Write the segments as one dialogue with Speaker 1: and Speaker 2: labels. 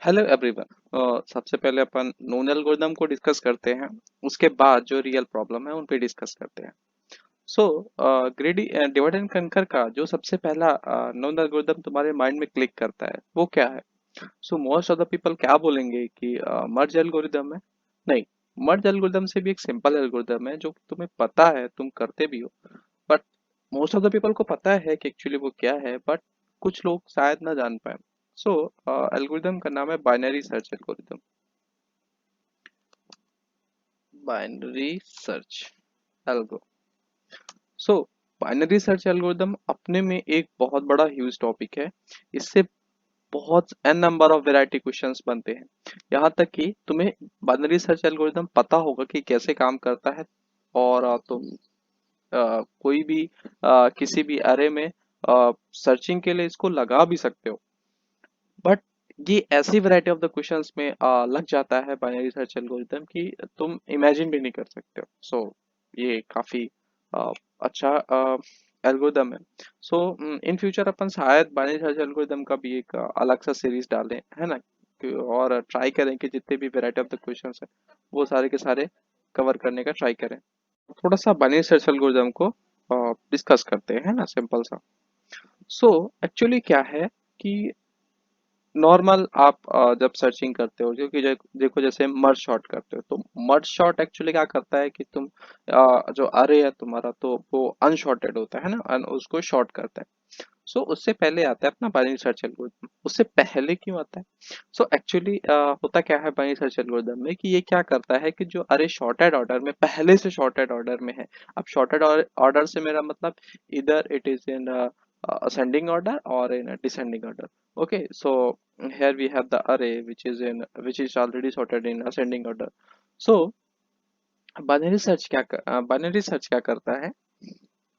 Speaker 1: Hello everyone. सबसे पहले अपन known algorithm को डिस्कस करते हैं। उसके बाद जो रियल प्रॉब्लम है उन पे डिस्कस करते हैं। सो ग्रेडी डिवाइड एंड कंकर का जो सबसे पहला नोन एल्गोरिदम तुम्हारे माइंड में क्लिक करता है वो क्या है? So most of the people क्या बोलेंगे कि मर्ज एल्गोरिदम है। नहीं, मर्ज एल्गोरिदम से भी एक सिंपल एल्गोरिदम है जो तुम्हें पता है, तुम करते भी हो। But most of the people को पता है कि एक्चुअली वो क्या है, बट कुछ लोग शायद ना जान पाए। सो एल्गोरिदम का नाम है binary search algorithm. Binary search algo. सो बाइनरी सर्च एल्गोरिदम अपने में एक बहुत बड़ा ह्यूज टॉपिक है। इससे बहुत n number of variety questions बनते हैं। यहाँ तक कि तुम्हें बाइनरी सर्च एल्गोरिदम पता होगा कि कैसे काम करता है, और तुम कोई भी किसी भी अरे में सर्चिंग के लिए इसको लगा भी सकते हो। बट ये ऐसी वैरायटी ऑफ द क्वेश्चंस में लग जाता है बाइनरी सर्च एल्गोरिदम कि तुम इमेजिन भी नहीं कर सकते हो। सो ये काफी अ, अच्छा एल्गोरिदम है। सो इन फ्यूचर अपन शायद बाइनरी सर्च एल्गोरिदम का भी एक अलग सा सीरीज डालें, है ना? और ट्राई करें कि जितने भी वैरायटी ऑफ द क्वेश्चंस है वो सारे के सारे कवर करने का ट्राई करें। थोड़ा सा बाइनरी सर्च एल्गोरिदम को डिस्कस करते हैं ना, सिंपल सा। सो एक्चुअली क्या है कि नॉर्मल आप जब सर्चिंग करते हो, क्योंकि देखो जैसे मर्ज शॉर्ट करते हो, तो मर्ज शॉर्ट एक्चुअली क्या करता है कि तुम जो अरे है तुम्हारा, तो वो अनशॉर्टेड होता है ना, उसको शॉर्ट करता है। सो उससे पहले आता है अपना बाइनरी सर्च एल्गोरिथम। उससे पहले क्यों आता है? सो एक्चुअली होता क्या है बाइनरी सर्च एल्गोरिथम में कि ये क्या करता है कि जो अरे शॉर्टेड ऑर्डर में पहले से शॉर्टेड ऑर्डर में है। अब शॉर्टेड ऑर्डर से मेरा मतलब इधर it is in ascending order or in a descending order. Okay, so here we have the array which is already sorted in ascending order. So binary search क्या करता है?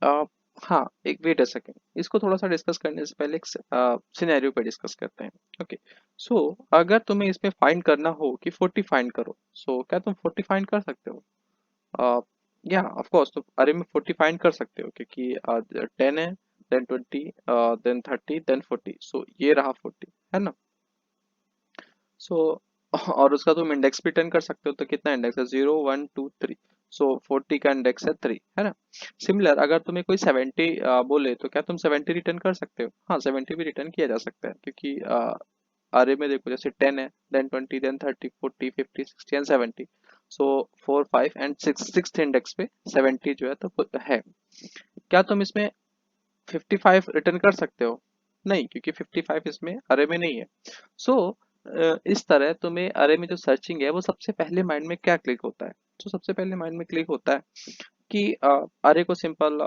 Speaker 1: अ, हाँ, एक वेट अ सेकेंड, इसको थोड़ा सा डिस्कस करने से पहले एक सिनेरियो पे डिस्कस करते हैं। ओके, सो अगर तुम्हें इसमें फाइंड करना हो कि 40 फाइंड करो, सो क्या तुम 40 फाइंड कर सकते हो? uh, या ऑफ कोर्स तुम अरे में 40 फाइंड कर सकते हो, क्योंकि 10 है, देन 20, देन 30, देन 40। सो ये रहा 40, है ना? सो और उसका तुम इंडेक्स भी रिटर्न कर सकते हो, तो कितना इंडेक्स है? 0 1 2 3। सो 40 का इंडेक्स है 3, है ना? सिमिलर अगर तुम्हें कोई 70 बोले, तो क्या तुम 70 रिटर्न कर सकते हो? हाँ, 70 भी रिटर्न किया जा सकता है, क्योंकि अरे में देखो जैसे 10 है, then 20, then 30, 40, 50, 60 and 70। So 4 5 and 6, six index पे 70 जो है तो है। क्या तुम इसमें 55 रिटर्न कर सकते हो? नहीं, क्योंकि 55 इसमें अरे में नहीं है। सो इस तरह तुम्हें अरे में जो सर्चिंग है वो सबसे पहले माइंड में क्या क्लिक होता है? तो सबसे पहले माइंड में क्लिक होता है कि अरे को सिंपल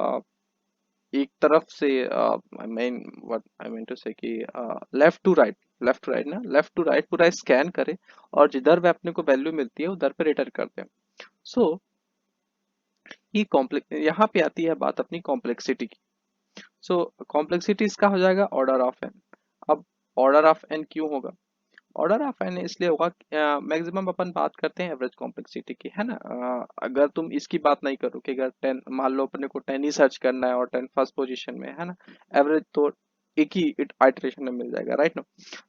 Speaker 1: एक तरफ से I mean what I mean to say कि लेफ्ट टू राइट ना, लेफ्ट टू राइट पूरा स्कैन करे, और जिधर भी अपने को वैल्यू मिलती है उधर पे रिटर्न करते हैं। सो ये कॉम्प्लेक्स, यहाँ पे आती है बात अपनी कॉम्प्लेक्सिटी की। सो कॉम्प्लेक्सिटी इसका हो जाएगा ऑर्डर ऑफ एन। अब ऑर्डर ऑफ एन क्यों होगा? ऑर्डर ऑफ एन इसलिए होगा, मैक्सिमम अपन बात करते हैं एवरेज कॉम्प्लेक्सिटी की, है ना? अगर तुम इसकी बात नहीं करो कि अगर 10 मान लो अपने को 10 ही सर्च करना है और 10 फर्स्ट पोजीशन में है ना, एवरेज तो एक ही आइटरेशन में मिल जाएगा, राइट नो?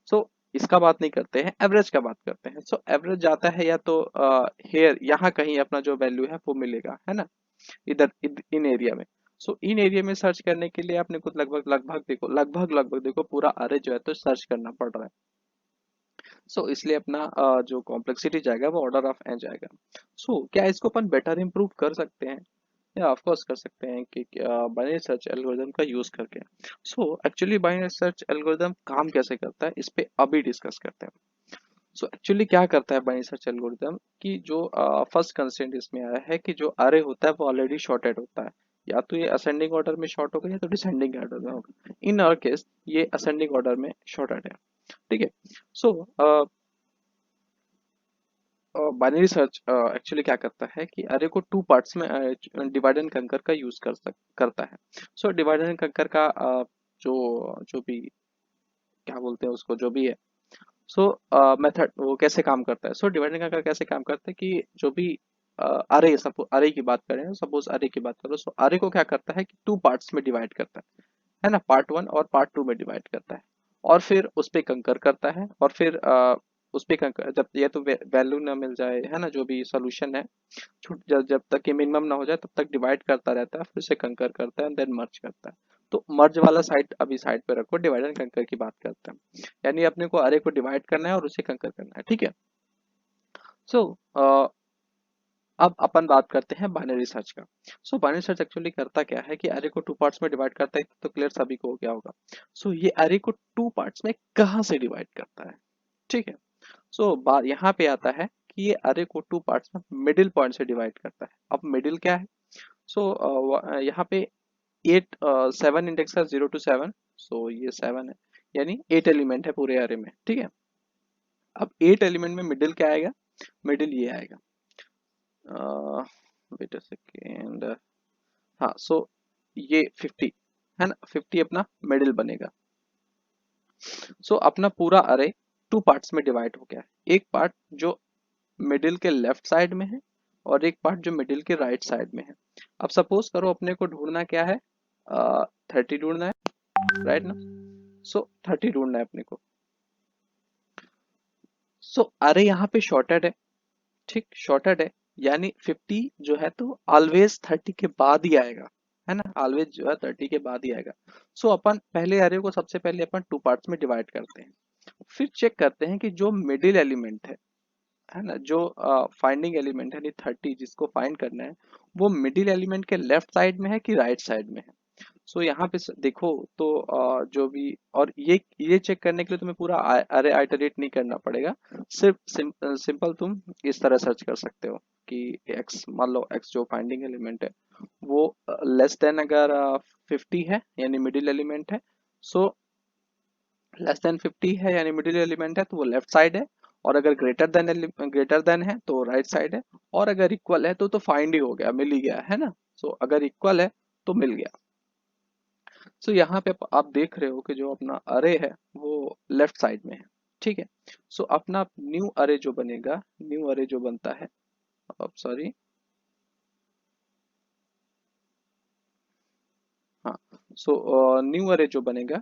Speaker 1: सो इसका बात नहीं करते हैं, एवरेज का बात करते हैं। सो एवरेज जाता है या तो हेयर यहाँ कहीं अपना जो वैल्यू है वो मिलेगा, है ना? इधर इन एरिया में। सो इन एरिया में सर्च करने के लिए आपने कुछ लगभग देखो पूरा अरे जो है तो सर्च करना पड़ रहा है। सो इसलिए अपना जो कॉम्प्लेक्सिटी जाएगा वो ऑर्डर ऑफ एन जाएगा। सो क्या इसको अपन बेटर इंप्रूव कर सकते हैं? या ऑफ कोर्स कर सकते हैं कि बाइनरी सर्च एल्गोरिदम का यूज करके। So actually binary search algorithm काम कैसे करता है इस पे अभी डिस्कस करते हैं। सो एक्चुअली क्या करता है बाइनरी सर्च एल्गोरिदम कि जो फर्स्ट कंस्ट्रेंट इसमें आया है कि जो अरे होता है वो ऑलरेडी शॉर्टेड होता है। या तो ये असेंडिंग ऑर्डर में शॉर्ट होगा या तो डिसेंडिंग ऑर्डर में होगा। इन आवर केस ये असेंडिंग ऑर्डर में शॉर्टेड है, ठीक है? सो बाइनरी सर्च एक्चुअली क्या करता है कि अरे को टू पार्ट्स में डिवाइड एंड कंकर का यूज करता है। सो डिवाइड एंड कंकर का जो जो भी क्या बोलते हैं उसको, जो भी है, सो मेथड वो कैसे काम करता है? सो डिवाइड एंड कंकर कैसे काम करता है कि जो भी अरे, सपोज अरे की बात करें, सपोज अरे की बात करो, सो अरे को क्या करता है कि टू पार्ट्स में डिवाइड करता है ना, पार्ट वन और पार्ट टू में डिवाइड करता है, और फिर उस पे कंकर करता है, और फिर उस पे कंकर, जब ये तो वैल्यू ना मिल जाए, है ना, जो भी सोल्यूशन है, छूट जब जब तक ये मिनिमम ना हो जाए तब तक डिवाइड करता रहता है, फिर उसे कंकर करता है, देन मर्ज करता है। तो मर्ज वाला साइड अभी साइड पे रखो, डिवाइड एंड कंकर की बात करते हैं, यानी अपने को अरे को डिवाइड करना है और उसे कंकर करना है, ठीक है। सो अब अपन बात करते हैं बाइनरी सर्च का। सो बाइनरी सर्च एक्चुअली करता क्या है कि अरे को टू पार्ट्स में डिवाइड करता है, तो क्लियर सभी को हो गया होगा। सो ये अरे को टू पार्ट्स में कहाँ से डिवाइड करता है, ठीक है। सो बात यहाँ पे आता है कि ये अरे को टू पार्ट्स में मिडिल पॉइंट से डिवाइड करता है। अब मिडिल क्या है? सो यहाँ पे 8 7 इंडेक्स है, 0 to 7, सो ये 7 है, यानी 8 एलिमेंट है पूरे अरे में, ठीक है। अब 8 एलिमेंट में मिडिल क्या आएगा? मिडिल ये आएगा, वेट अ सेकेंड, हाँ, सो ये 50 है ना, 50 अपना मिडिल बनेगा। सो अपना पूरा अरे टू पार्ट्स में डिवाइड हो गया है, एक पार्ट जो मिडिल के लेफ्ट साइड में है और एक पार्ट जो मिडिल के राइट साइड में है। अब सपोज करो अपने को ढूंढना क्या है, 30 ढूंढना है, राइट ना। सो 30 ढूंढना है अपने को। सो अरे यहाँ पे शॉर्टेड है, ठीक, शॉर्टेड है, यानी 50 जो है तो ऑलवेज 30 के बाद ही आएगा, है ना, ऑलवेज जो है 30 के बाद ही आएगा। सो अपन पहले अरे को सबसे पहले अपन टू पार्ट्स में डिवाइड करते हैं, फिर चेक करते हैं कि जो मिडिल एलिमेंट है ना, जो फाइंडिंग एलिमेंट है, यानी 30 जिसको फाइंड करना है, वो मिडिल एलिमेंट के लेफ्ट साइड में है कि राइट साइड में है। सो यहाँ पे देखो तो जो भी, और ये चेक करने के लिए तुम्हें पूरा अरे आइटरेट नहीं करना पड़ेगा, सिर्फ सिंपल तुम इस तरह सर्च कर सकते हो कि x, मान लो x जो फाइंडिंग एलिमेंट है वो लेस देन अगर 50 है यानी मिडिल एलिमेंट है, सो लेस देन 50 है यानी मिडिल एलिमेंट है तो वो लेफ्ट साइड है, और अगर ग्रेटर देन है तो राइट साइड है, और अगर इक्वल है तो फाइंड ही हो गया, मिल ही गया, है ना। सो अगर इक्वल है तो मिल गया। सो यहाँ पे आप देख रहे हो कि जो अपना अरे है वो लेफ्ट साइड में है, ठीक है। सो अपना न्यू अरे जो बनेगा, न्यू अरे जो बनता है, अब सॉरी, हाँ, सो न्यू अरे जो बनेगा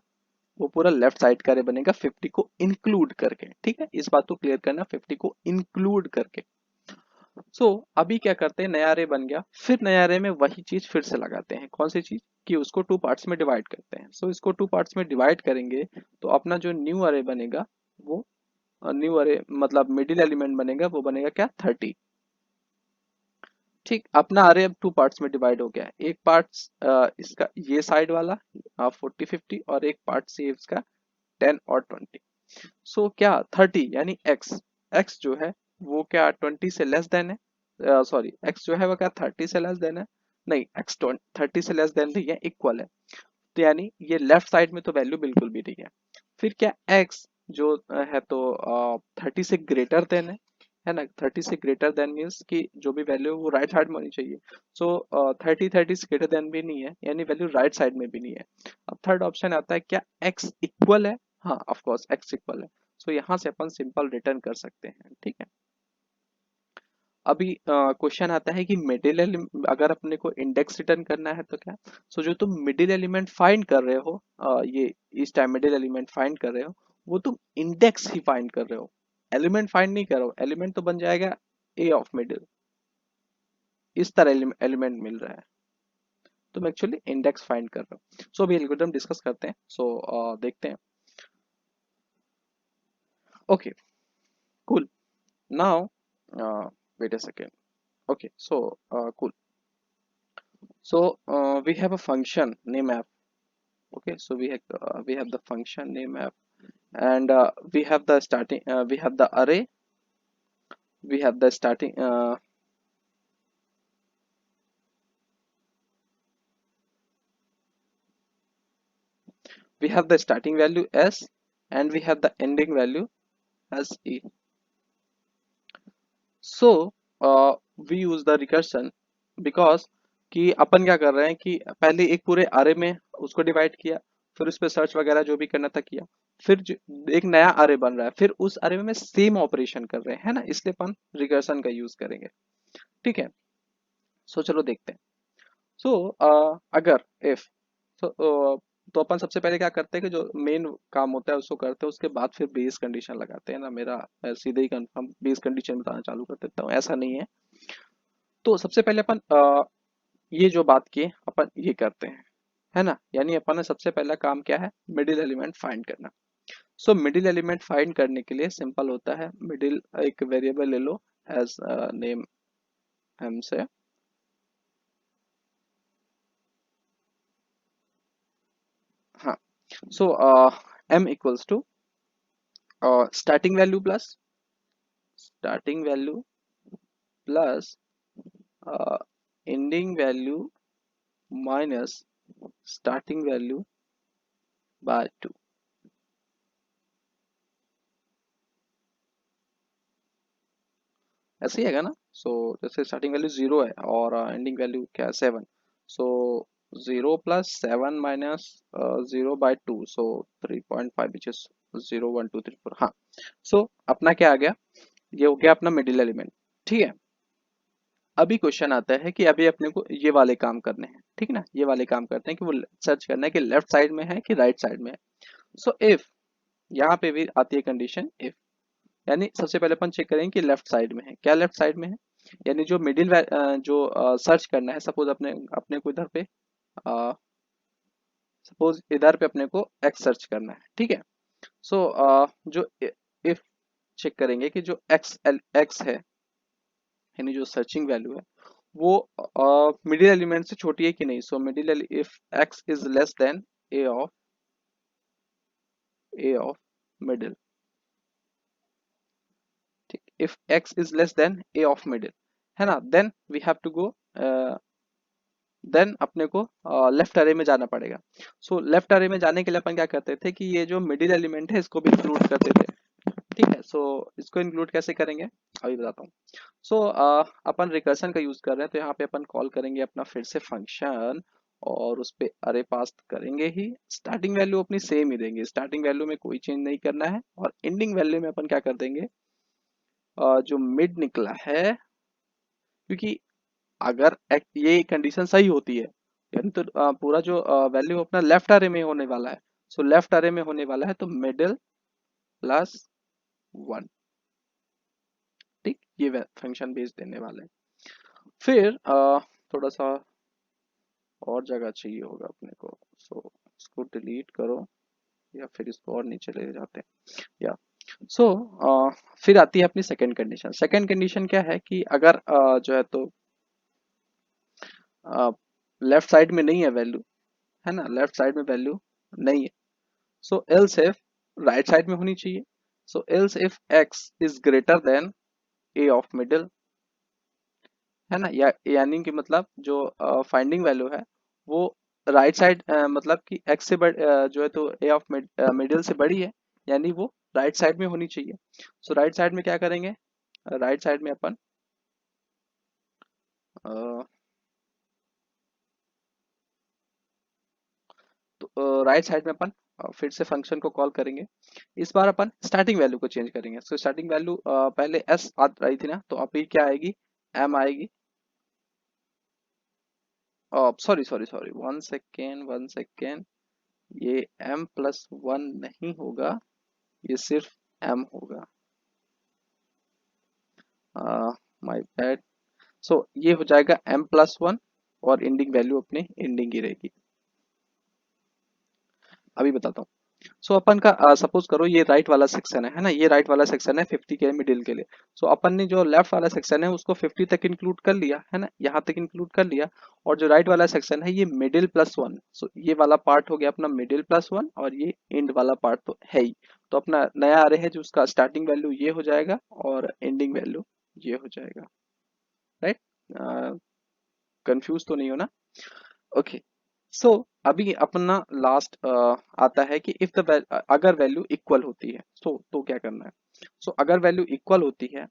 Speaker 1: वो पूरा लेफ्ट साइड का अरे बनेगा 50 को इंक्लूड करके, ठीक है, इस बात को क्लियर करना, 50 को इंक्लूड करके। अभी क्या करते हैं, नया अरे बन गया, फिर नया अरे में वही चीज फिर से लगाते हैं, कौन सी चीज, कि उसको टू पार्ट्स में डिवाइड करते हैं। इसको टू पार्ट्स में डिवाइड करेंगे तो अपना जो न्यू अरे बनेगा वो, न्यू अरे मतलब मिडिल एलिमेंट बनेगा, वो बनेगा क्या, 30, ठीक। अपना अरे अब टू पार्ट्स में डिवाइड हो गया है, एक पार्ट इसका ये साइड वाला 40 50, और एक पार्ट से इसका 10 और 20। क्या 30 यानी एक्स जो है वो क्या 20 से लेस देन है, सॉरी, एक्स जो है वो क्या 30 से लेस देन है, नहीं, एक्स 30 से लेस देन नहीं है, इक्वल है, तो यानी ये लेफ्ट साइड में तो वैल्यू बिल्कुल भी नहीं है। फिर क्या एक्स जो है तो 30 से ग्रेटर देन है ना, 30 से ग्रेटर देन मीन्स कि जो भी वैल्यू वो राइट साइड में होनी चाहिए। 30 से ग्रेटर देन भी नहीं है, यानी वैल्यू राइट साइड में भी नहीं है। अब थर्ड ऑप्शन आता है, क्या एक्स इक्वल है, हाँ ऑफ कोर्स एक्स इक्वल है। यहाँ से अपन सिंपल रिटर्न कर सकते हैं, ठीक है। अभी क्वेश्चन आता है कि मिडिल अगर अपने को इंडेक्स रिटर्न करना है तो क्या। जो तुम मिडिल एलिमेंट फाइंड कर रहे हो, ये इस टाइम मिडिल एलिमेंट फाइंड कर रहे हो, वो तुम इंडेक्स ही फाइंड कर रहे हो, एलिमेंट फाइंड नहीं कर रहे हो। एलिमेंट तो बन जाएगा ए ऑफ मिडिल, इस तरह एलिमेंट मिल रहा है, तुम एक्चुअली इंडेक्स फाइंड कर रहे हो। अभी एल्गोरिथम डिस्कस करते हैं, देखते हैं। Okay, cool, now wait a second, okay, cool. We have a function name app. Okay, we have the function name app, and we have the starting. We have the array. We have the starting. We have the starting value s, and we have the ending value as e. We use the recursion because कि अपन क्या कर रहे हैं कि पहले एक पूरे अरे में उसको डिवाइड किया, फिर उस पर सर्च वगैरह जो भी करना था किया, फिर एक नया अरे बन रहा है, फिर उस अरे में सेम ऑपरेशन कर रहे हैं, है ना, इसलिए अपन रिकर्सन का यूज करेंगे। ठीक है। सो चलो देखते हैं। सो अगर इफ तो अपन सबसे पहले क्या करते हैं कि जो मेन काम होता है उसको करते हैं, उसके बाद फिर बेस कंडीशन लगाते हैं ना। मेरा मैं सीधे ही कंफर्म बेस कंडीशन बताना चालू कर देता हूँ, ऐसा नहीं है। तो सबसे पहले अपन ये जो बात की अपन ये करते हैं, है ना। यानी अपन ने सबसे पहला काम क्या है, मिडिल एलिमेंट फाइंड करना। सो मिडिल एलिमेंट फाइंड करने के लिए सिंपल होता है, मिडिल एक वेरिएबल ले लो एज नेम एम से। हाँ। So M equals to starting value plus starting value plus ending value minus starting value by 2। ऐसे ही है ना। सो जैसे स्टार्टिंग वैल्यू 0 है और एंडिंग वैल्यू क्या है 7। सो 0 + 7 माइनस 0/2, सो 3.5 विच इज 0 1 2 3 4। हाँ। सो अपना क्या आ गया, ये हो गया अपना मिडिल एलिमेंट। ठीक है। अभी क्वेश्चन आता है कि अभी अपने को ये वाले काम करने हैं, ठीक है ना। ये वाले काम करते हैं कि वो सर्च करना है कि लेफ्ट साइड में है कि राइट साइड में है। सो इफ यहाँ पे भी आती है कंडीशन इफ, यानी सबसे पहले अपन चेक करेंगे कि लेफ्ट साइड में है क्या, लेफ्ट साइड में है। यानी जो मिडिल जो सर्च करना है, सपोज अपने अपने को इधर पे सपोज इधर पे अपने को एक्स सर्च करना है, ठीक है। सो जो इफ चेक करेंगे कि जो एक्स है, यानी जो सर्चिंग वैल्यू है वो मिडिल एलिमेंट से छोटी है कि नहीं। So middle if x is less than a of middle, ठीक। If x is less than a of middle, है ना, then we have to go, then अपने को लेफ्ट अरे में जाना पड़ेगा। सो लेफ्ट अरे में जाने के लिए अपन क्या करते थे कि ये जो मिडिल एलिमेंट है इसको भी इंक्लूड करते थे, ठीक है। सो इसको इंक्लूड कैसे करेंगे अभी बताता हूँ। सो अपन रिकर्सन का यूज कर रहे हैं, तो यहाँ पे अपन कॉल करेंगे अपना फिर से फंक्शन, और उस पे अरे पास करेंगे ही। स्टार्टिंग वैल्यू अपनी सेम ही देंगे, स्टार्टिंग वैल्यू में कोई चेंज नहीं करना है। और एंडिंग वैल्यू में अपन क्या कर देंगे, जो मिड निकला है, क्योंकि अगर ये कंडीशन सही होती है, यानी तो पूरा जो वैल्यू अपना लेफ्ट अरे में होने वाला है। सो लेफ्ट अरे में होने वाला है तो मिडिल +1, ठीक। ये फंक्शन बेस देने वाले हैं। फिर थोड़ा सा और जगह चाहिए होगा अपने को। सो इसको डिलीट करो, या फिर इसको और नीचे ले जाते हैं, या सो फिर आती है अपनी सेकंड कंडीशन। सेकंड कंडीशन क्या है कि अगर जो है तो लेफ्ट साइड में नहीं है वैल्यू, है ना, लेफ्ट साइड में वैल्यू नहीं है। So else if right side में होनी चाहिए। So else if x is greater than a of middle, है ना, या यानी कि मतलब जो फाइंडिंग वैल्यू है वो राइट साइड, मतलब कि एक्स से जो है तो ए ऑफ मिडिल से बड़ी है, यानी वो राइट साइड में होनी चाहिए। सो राइट साइड में क्या करेंगे, राइट साइड में अपन तो राइट साइड में अपन फिर से फंक्शन को कॉल करेंगे। इस बार अपन स्टार्टिंग वैल्यू को चेंज करेंगे। सो स्टार्टिंग वैल्यू पहले एस आ रही थी ना, तो अभी क्या आएगी, एम आएगी। Sorry sorry sorry, 1 second 1 second, ये m+1 नहीं होगा, ये सिर्फ m होगा, माय बैड। सो ये हो जाएगा m+1, और एंडिंग वैल्यू अपनी एंडिंग ही रहेगी। अभी बताता हूँ। सो अपन का सपोज करो ये राइट वाला सेक्शन है ना, ये राइट वाला सेक्शन है 50 के मिडिल के लिए। सो अपन ने जो लेफ्ट वाला सेक्शन है उसको 50 तक इंक्लूड कर लिया, है ना, यहाँ तक इंक्लूड कर लिया। और जो राइट वाला सेक्शन है ये मिडिल +1, सो ये वाला पार्ट हो गया अपना मिडिल +1, और ये एंड वाला पार्ट तो है ही। तो अपना नया आ रहा है जो उसका स्टार्टिंग वैल्यू ये हो जाएगा और एंडिंग वैल्यू ये हो जाएगा, राइट। कंफ्यूज तो नहीं हो ना। ओके। सो अभी अपना लास्ट आता है कि इफ द अगर वैल्यू इक्वल होती है तो क्या करना है। सो अगर वैल्यू इक्वल होती है,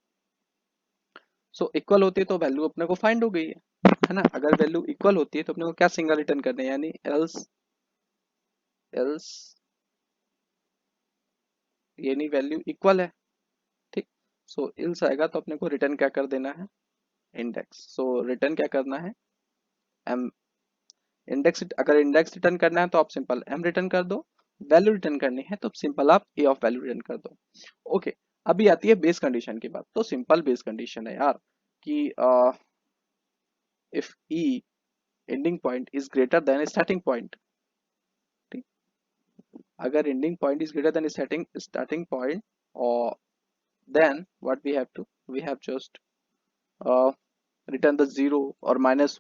Speaker 1: सो इक्वल होती है तो वैल्यू अपने को फाइंड हो गई है ना। अगर वैल्यू इक्वल होती है तो अपने को क्या सिंगल रिटर्न करना है, यानी एल्स एल्स यानी वैल्यू इक्वल है, ठीक। सो एल्स आएगा तो अपने को रिटर्न क्या कर देना है, इंडेक्स। सो रिटर्न क्या करना है, एम इंडेक्स। अगर इंडेक्स रिटर्न करना है तो आप सिंपल एम रिटर्न कर दो, वैल्यू रिटर्न करनी है तो सिंपल आप ए ऑफ वैल्यू रिटर्न कर दो। ओके, अभी आती है बेस कंडीशन की बात। तो सिंपल बेस कंडीशन है यार कि if e ending point is greater than starting point, अगर ending point is greater than starting point, और then what we have to, we have just return the 0 or -1